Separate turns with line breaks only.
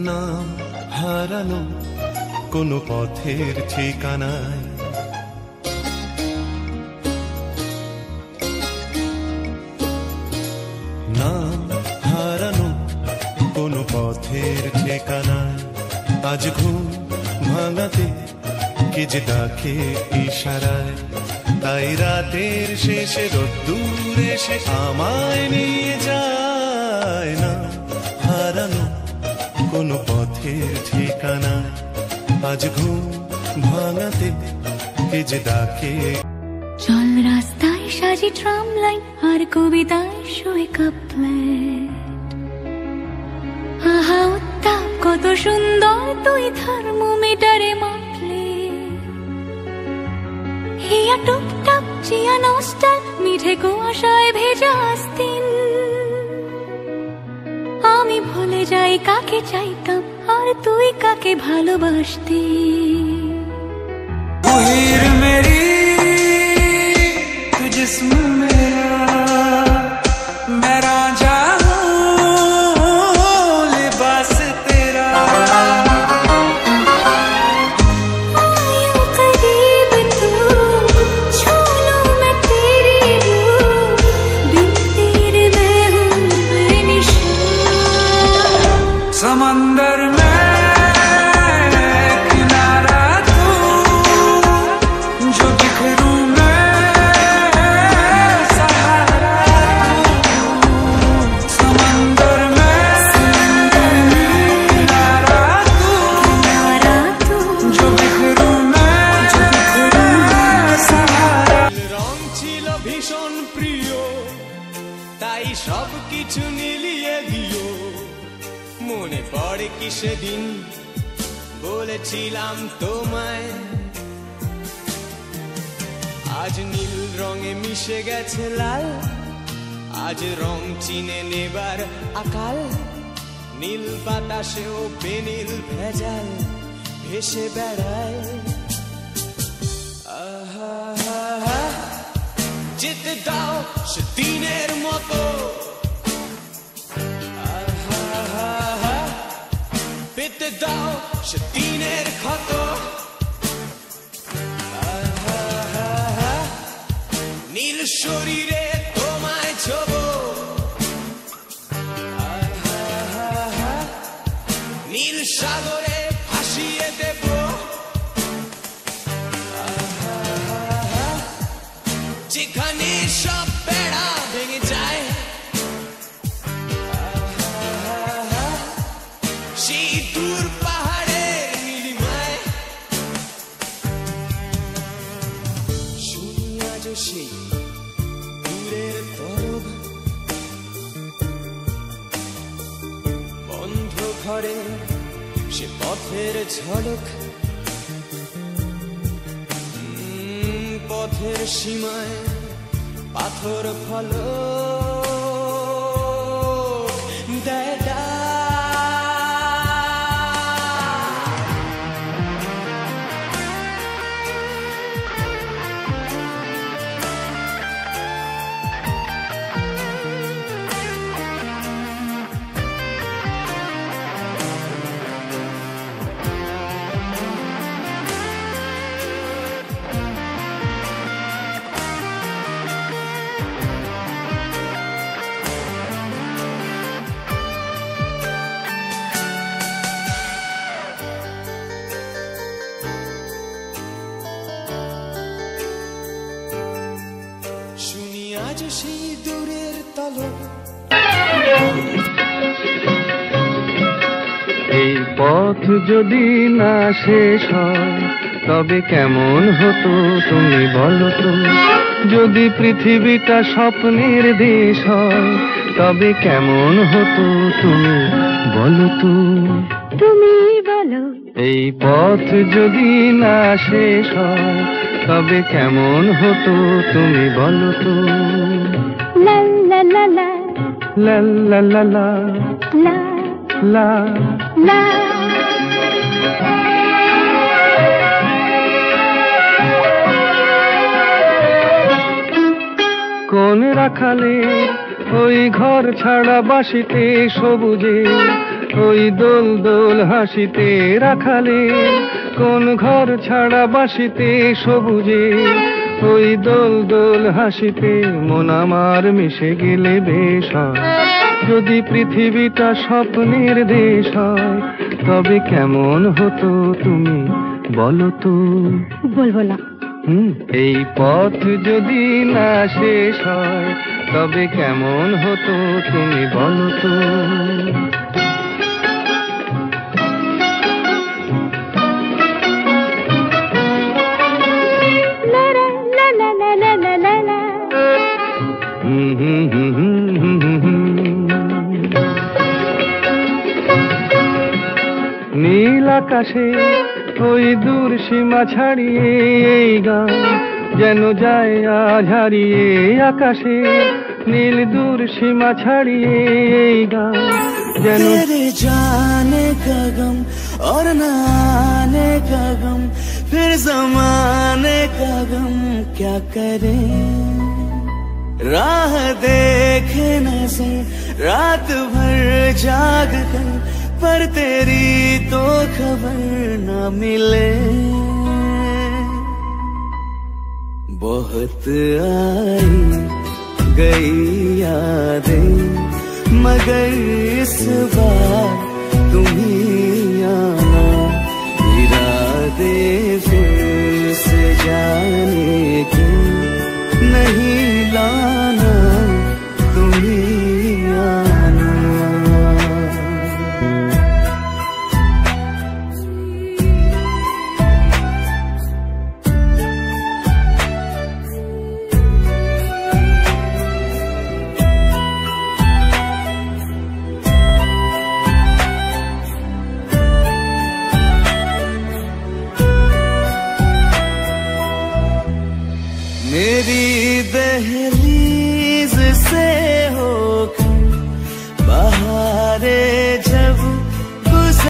নাম হারানো কোনো পথের ঠিকানায়, নাম হারানো কোনো পথের ঠিকানায়। আজ ঘুম ভাঙাতে কে যে ডাকে ইশারায়, তাই রাতের শেষে রোদ্দুর এসে আমায় নিয়ে যায়। না হারানো কোনো পথের ঠিকানায়, আজ ঘুম ভাঙাতে কে যে ডাকে।
চল রাস্তায় সাজি ট্রাম লাইন আর কবিতায় শুয়ে কাপলেট। আহা উত্তাপ কত সুন্দর তুই থার্মোমিটারে মাপলে। হিয়া টুপটাপ চিয়া নস্টাল মিঠে কুয়াশায় ভেজা আস্তিন। আমি ভুলে যাই কাকে চাইতাম আর তুই কাকে ভালোবাসতি।
मेरी तू जिस्म मेरा, मैं रांझा हूँ लिबास तेरा।
आया करीब तू, छू लूं मैं तेरी रूह, बिन तेरे मैं हूँ बेनिशान।
समंदर में
ভীষণ প্রিয়, তাই সব কিছু মিলিয়ে দিও। মনে পড়ে কি সেদিন বলেছিলাম তোমায়, আজ নীল রঙে মিশে গেছে লাল। আজ রং চিনে নেবার আকাল, নীল বাতাসেও বেনীল ভেজাল ভেসে বেড়ায়। আহা যেতে দাও সেদিনের মতো, পেতে দাও সেদিনের ক্ষত। নীল শরীরে তোমায় ছোব, নীল সাগরে ভাসিয়ে দেব। যেখানে সব বেড়া ভেঙে যায়, সেই দূর পাহাড়ের নীলিমায়। শুনি আজ সেই দূরের তরব, বন্ধ ঘরে সে পথের ঝলক। পথের সীমায় পাথর ফলক দেয় আজ সেই দূরের তলব।
এই পথ যদি না শেষ হয় তবে কেমন হতো তুমি বলো তো। যদি পৃথিবীটা স্বপ্নের দেশ হয় তবে কেমন হতো তুমি বলো তো।
তুমি বলো
এই পথ যদি না শেষ হয় তবে কেমন হতো তুমি বলো তো।
লা লা লা লা
লা লা লা লা
লা
লা
লা।
কোন রাখালে ওই ঘর ছাড়া বাসিতে সবুজে ওই দোল দোল হাসিতে রাখালে, কোন ঘর ছাড়া বাসিতে সবুজে, ওই দোল দোল হাসিতে মন আমার মিশে গেলে বেশ হয়। যদি পৃথিবীটা স্বপ্নের দেশ হয়, তবে কেমন হতো তুমি বলো তো?
বলবো না।
এই পথ যদি না শেষ হয়, তবে কেমন হতো তুমি বলো তো? নীল আকাশে ওই দূর সীমা ছাড়িয়ে এই গান যেন যায় আজ হারিয়ে। আকাশে নীল দূর সীমা ছাড়িয়ে এই গান যেন।
तेरे जाने का गम और न आने का गम, फिर जमाने का गम क्या करे। राह देखे नजर रात भर जाग कर, पर तेरी तो खबर न मिले। बहुत आई गई यादें, मगर इस बार तुम ही आना। इरादे फिर से जाने के नहीं लाना, तुम ही आना। मेरी दहलीज से होकर